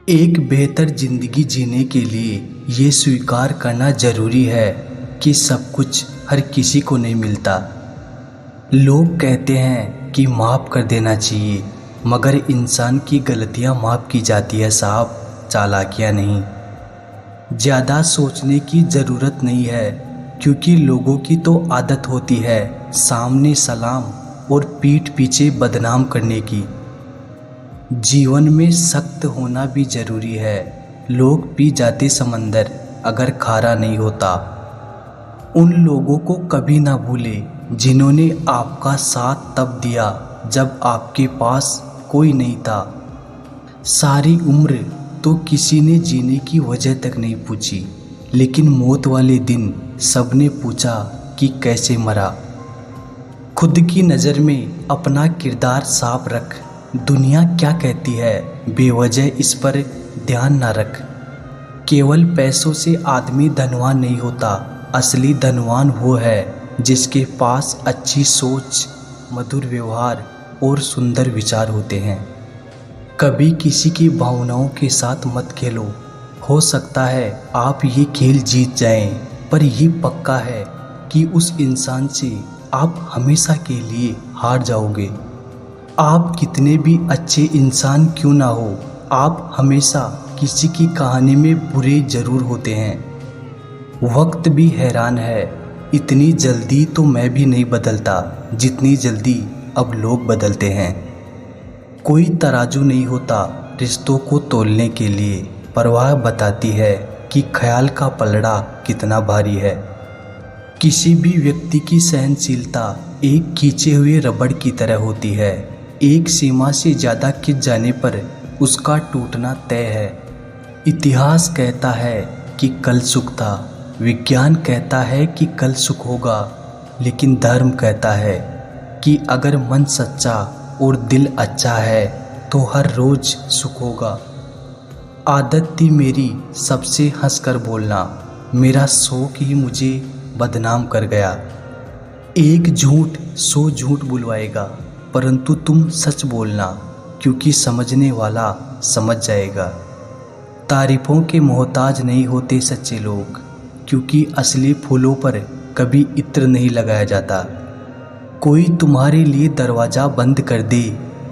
एक बेहतर जिंदगी जीने के लिए ये स्वीकार करना जरूरी है कि सब कुछ हर किसी को नहीं मिलता। लोग कहते हैं कि माफ़ कर देना चाहिए, मगर इंसान की गलतियां माफ़ की जाती है साहब, चालाकियां नहीं। ज़्यादा सोचने की ज़रूरत नहीं है, क्योंकि लोगों की तो आदत होती है सामने सलाम और पीठ पीछे बदनाम करने की। जीवन में सख्त होना भी ज़रूरी है। लोग पी जाते समंदर अगर खारा नहीं होता। उन लोगों को कभी ना भूले जिन्होंने आपका साथ तब दिया जब आपके पास कोई नहीं था। सारी उम्र तो किसी ने जीने की वजह तक नहीं पूछी, लेकिन मौत वाले दिन सबने पूछा कि कैसे मरा। खुद की नज़र में अपना किरदार साफ रख। दुनिया क्या कहती है बेवजह इस पर ध्यान ना रख। केवल पैसों से आदमी धनवान नहीं होता, असली धनवान वो है जिसके पास अच्छी सोच, मधुर व्यवहार और सुंदर विचार होते हैं। कभी किसी की भावनाओं के साथ मत खेलो। हो सकता है आप ये खेल जीत जाएं, पर ये पक्का है कि उस इंसान से आप हमेशा के लिए हार जाओगे। आप कितने भी अच्छे इंसान क्यों ना हो, आप हमेशा किसी की कहानी में बुरे जरूर होते हैं। वक्त भी हैरान है, इतनी जल्दी तो मैं भी नहीं बदलता जितनी जल्दी अब लोग बदलते हैं। कोई तराजू नहीं होता रिश्तों को तोलने के लिए, परवाह बताती है कि ख्याल का पलड़ा कितना भारी है। किसी भी व्यक्ति की सहनशीलता एक खींचे हुए रबड़ की तरह होती है। एक सीमा से ज़्यादा खिंच जाने पर उसका टूटना तय है। इतिहास कहता है कि कल सुख था, विज्ञान कहता है कि कल सुख होगा, लेकिन धर्म कहता है कि अगर मन सच्चा और दिल अच्छा है तो हर रोज सुख होगा। आदत थी मेरी सबसे हंसकर बोलना, मेरा शौक ही मुझे बदनाम कर गया। एक झूठ 100 झूठ बुलवाएगा, परंतु तुम सच बोलना, क्योंकि समझने वाला समझ जाएगा। तारीफों के मोहताज नहीं होते सच्चे लोग, क्योंकि असली फूलों पर कभी इत्र नहीं लगाया जाता। कोई तुम्हारे लिए दरवाज़ा बंद कर दे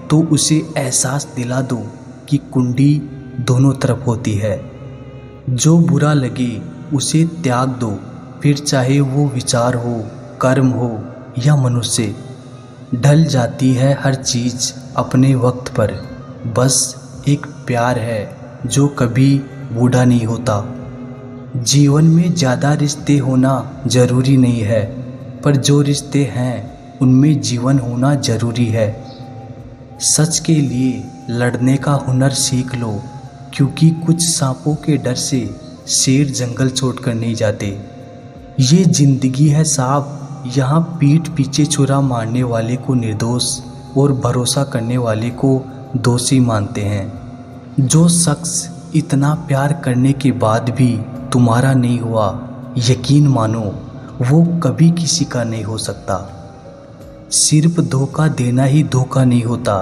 तो उसे एहसास दिला दो कि कुंडी दोनों तरफ होती है। जो बुरा लगे उसे त्याग दो, फिर चाहे वो विचार हो, कर्म हो या मनुष्य। ढल जाती है हर चीज़ अपने वक्त पर, बस एक प्यार है जो कभी बूढ़ा नहीं होता। जीवन में ज़्यादा रिश्ते होना ज़रूरी नहीं है, पर जो रिश्ते हैं उनमें जीवन होना ज़रूरी है। सच के लिए लड़ने का हुनर सीख लो, क्योंकि कुछ सांपों के डर से शेर जंगल छोड़कर नहीं जाते। ये जिंदगी है साहब, यहाँ पीठ पीछे छुरा मारने वाले को निर्दोष और भरोसा करने वाले को दोषी मानते हैं। जो शख्स इतना प्यार करने के बाद भी तुम्हारा नहीं हुआ, यकीन मानो वो कभी किसी का नहीं हो सकता। सिर्फ धोखा देना ही धोखा नहीं होता,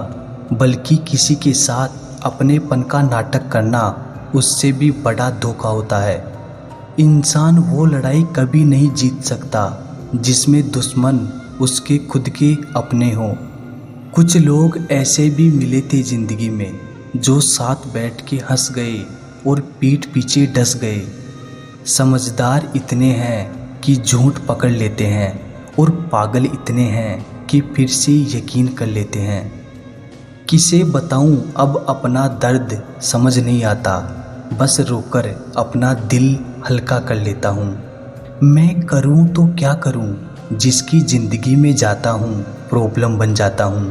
बल्कि किसी के साथ अपनेपन का नाटक करना उससे भी बड़ा धोखा होता है। इंसान वो लड़ाई कभी नहीं जीत सकता जिसमें दुश्मन उसके खुद के अपने हों। कुछ लोग ऐसे भी मिले थे ज़िंदगी में जो साथ बैठ के हंस गए और पीठ पीछे डस गए। समझदार इतने हैं कि झूठ पकड़ लेते हैं, और पागल इतने हैं कि फिर से यकीन कर लेते हैं। किसे बताऊं अब अपना दर्द समझ नहीं आता, बस रोकर अपना दिल हल्का कर लेता हूँ। मैं करूँ तो क्या करूँ, जिसकी ज़िंदगी में जाता हूँ प्रॉब्लम बन जाता हूँ।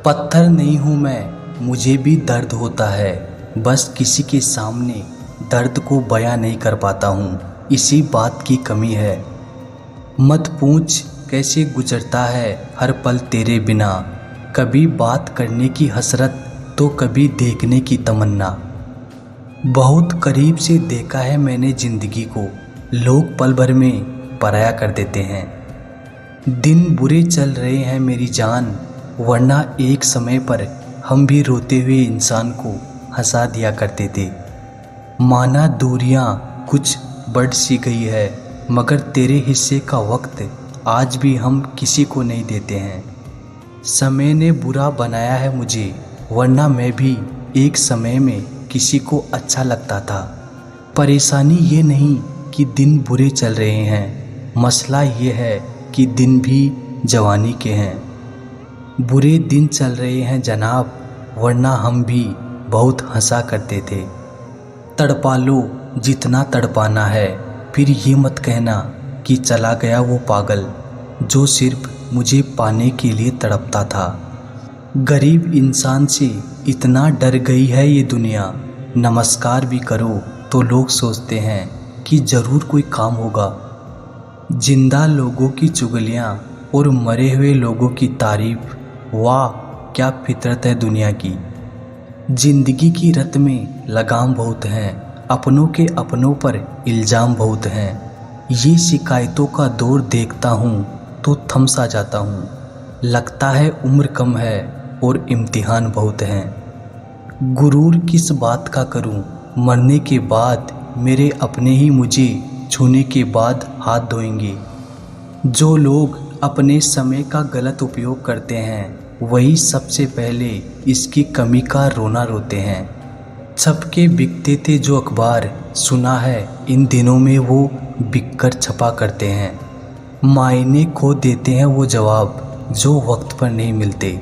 पत्थर नहीं हूँ मैं, मुझे भी दर्द होता है, बस किसी के सामने दर्द को बयां नहीं कर पाता हूँ, इसी बात की कमी है। मत पूछ कैसे गुजरता है हर पल तेरे बिना, कभी बात करने की हसरत तो कभी देखने की तमन्ना। बहुत करीब से देखा है मैंने ज़िंदगी को, लोग पल भर में पराया कर देते हैं। दिन बुरे चल रहे हैं मेरी जान, वरना एक समय पर हम भी रोते हुए इंसान को हंसा दिया करते थे। माना दूरियां कुछ बढ़ सी गई है, मगर तेरे हिस्से का वक्त आज भी हम किसी को नहीं देते हैं। समय ने बुरा बनाया है मुझे, वरना मैं भी एक समय में किसी को अच्छा लगता था। परेशानी ये नहीं कि दिन बुरे चल रहे हैं, मसला ये है कि दिन भी जवानी के हैं। बुरे दिन चल रहे हैं जनाब, वरना हम भी बहुत हंसा करते थे। तड़पा लो जितना तड़पाना है, फिर ये मत कहना कि चला गया वो पागल जो सिर्फ मुझे पाने के लिए तड़पता था। गरीब इंसान से इतना डर गई है ये दुनिया, नमस्कार भी करो तो लोग सोचते हैं कि ज़रूर कोई काम होगा। जिंदा लोगों की चुगलियाँ और मरे हुए लोगों की तारीफ, वाह क्या फितरत है दुनिया की। जिंदगी की रत में लगाम बहुत हैं, अपनों के अपनों पर इल्ज़ाम बहुत हैं। ये शिकायतों का दौर देखता हूँ तो थम सा जाता हूँ। लगता है उम्र कम है और इम्तिहान बहुत हैं। गुरूर किस बात का करूँ, मरने के बाद मेरे अपने ही मुझे छूने के बाद हाथ धोएंगे। जो लोग अपने समय का गलत उपयोग करते हैं, वही सबसे पहले इसकी कमी का रोना रोते हैं। छपके बिकते थे जो अखबार, सुना है इन दिनों में वो बिककर छपा करते हैं। मायने खो देते हैं वो जवाब जो वक्त पर नहीं मिलते।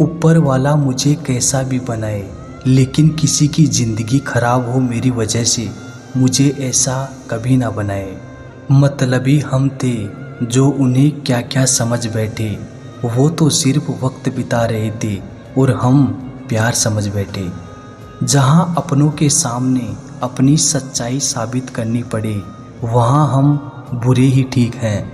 ऊपर वाला मुझे कैसा भी बनाए, लेकिन किसी की ज़िंदगी खराब हो मेरी वजह से मुझे ऐसा कभी ना बनाए। मतलबी हम थे जो उन्हें क्या क्या समझ बैठे, वो तो सिर्फ वक्त बिता रहे थे और हम प्यार समझ बैठे। जहाँ अपनों के सामने अपनी सच्चाई साबित करनी पड़े, वहाँ हम बुरे ही ठीक हैं।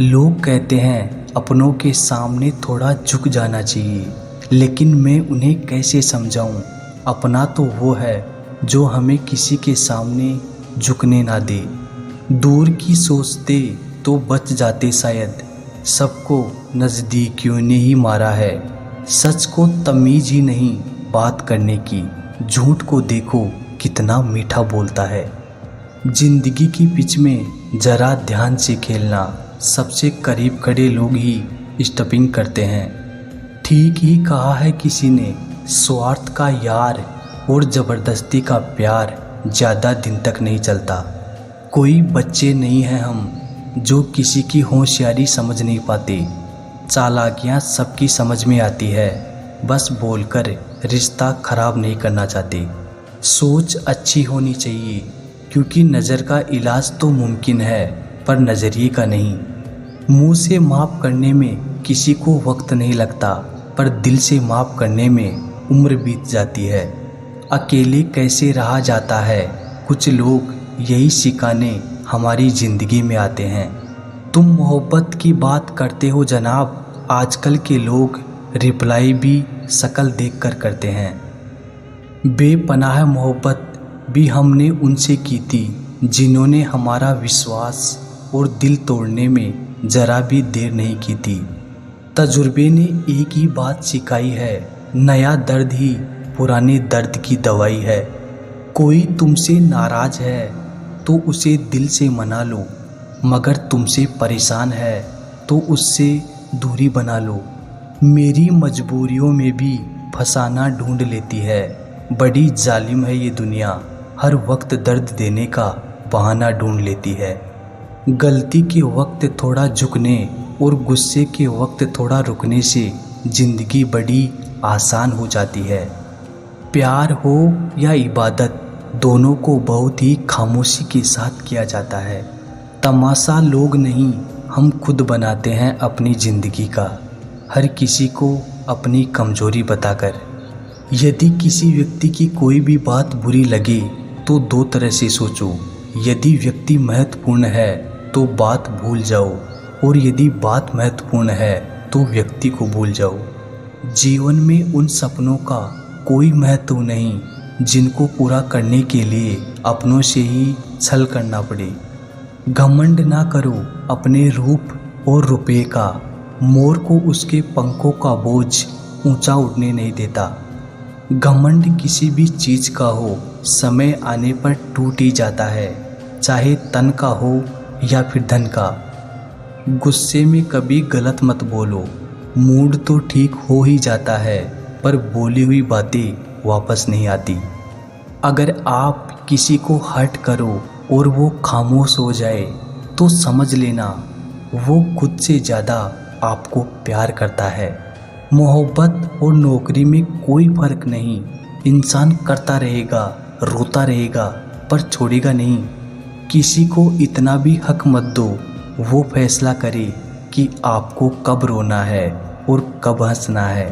लोग कहते हैं अपनों के सामने थोड़ा झुक जाना चाहिए, लेकिन मैं उन्हें कैसे समझाऊं। अपना तो वो है जो हमें किसी के सामने झुकने ना दे। दूर की सोचते तो बच जाते शायद, सबको नज़दीकियों ने ही मारा है। सच को तमीज़ ही नहीं बात करने की, झूठ को देखो कितना मीठा बोलता है। जिंदगी की पिच में ज़रा ध्यान से खेलना, सबसे करीब खड़े लोग ही स्टपिंग करते हैं। ठीक ही कहा है किसी ने, स्वार्थ का यार और ज़बरदस्ती का प्यार ज़्यादा दिन तक नहीं चलता। कोई बच्चे नहीं हैं हम जो किसी की होशियारी समझ नहीं पाते। चालाकियाँ सबकी समझ में आती है, बस बोलकर रिश्ता खराब नहीं करना चाहते। सोच अच्छी होनी चाहिए, क्योंकि नज़र का इलाज तो मुमकिन है पर नज़रिए का नहीं। मुंह से माफ़ करने में किसी को वक्त नहीं लगता, पर दिल से माफ़ करने में उम्र बीत जाती है। अकेले कैसे रहा जाता है, कुछ लोग यही सिखाने हमारी ज़िंदगी में आते हैं। तुम मोहब्बत की बात करते हो जनाब, आजकल के लोग रिप्लाई भी शक्ल देखकर करते हैं। बेपनाह मोहब्बत भी हमने उनसे की थी जिन्होंने हमारा विश्वास और दिल तोड़ने में ज़रा भी देर नहीं की थी। तजुर्बे ने एक ही बात सिखाई है, नया दर्द ही पुराने दर्द की दवाई है। कोई तुमसे नाराज़ है तो उसे दिल से मना लो, मगर तुमसे परेशान है तो उससे दूरी बना लो। मेरी मजबूरियों में भी फसाना ढूंढ लेती है, बड़ी जालिम है ये दुनिया, हर वक्त दर्द देने का बहाना ढूंढ लेती है। गलती के वक्त थोड़ा झुकने और गुस्से के वक्त थोड़ा रुकने से ज़िंदगी बड़ी आसान हो जाती है। प्यार हो या इबादत, दोनों को बहुत ही खामोशी के साथ किया जाता है। तमाशा लोग नहीं, हम खुद बनाते हैं अपनी ज़िंदगी का, हर किसी को अपनी कमज़ोरी बताकर। यदि किसी व्यक्ति की कोई भी बात बुरी लगे तो दो तरह से सोचो। यदि व्यक्ति महत्वपूर्ण है तो बात भूल जाओ, और यदि बात महत्वपूर्ण है तो व्यक्ति को भूल जाओ। जीवन में उन सपनों का कोई महत्व नहीं जिनको पूरा करने के लिए अपनों से ही छल करना पड़े। घमंड ना करो अपने रूप और रुपये का, मोर को उसके पंखों का बोझ ऊंचा उड़ने नहीं देता। घमंड किसी भी चीज का हो, समय आने पर टूट ही जाता है, चाहे तन का हो या फिर धन का। गुस्से में कभी गलत मत बोलो, मूड तो ठीक हो ही जाता है पर बोली हुई बातें वापस नहीं आती। अगर आप किसी को हर्ट करो और वो खामोश हो जाए तो समझ लेना वो खुद से ज़्यादा आपको प्यार करता है। मोहब्बत और नौकरी में कोई फर्क नहीं, इंसान करता रहेगा, रोता रहेगा पर छोड़ेगा नहीं। किसी को इतना भी हक मत दो वो फैसला करे कि आपको कब रोना है और कब हंसना है।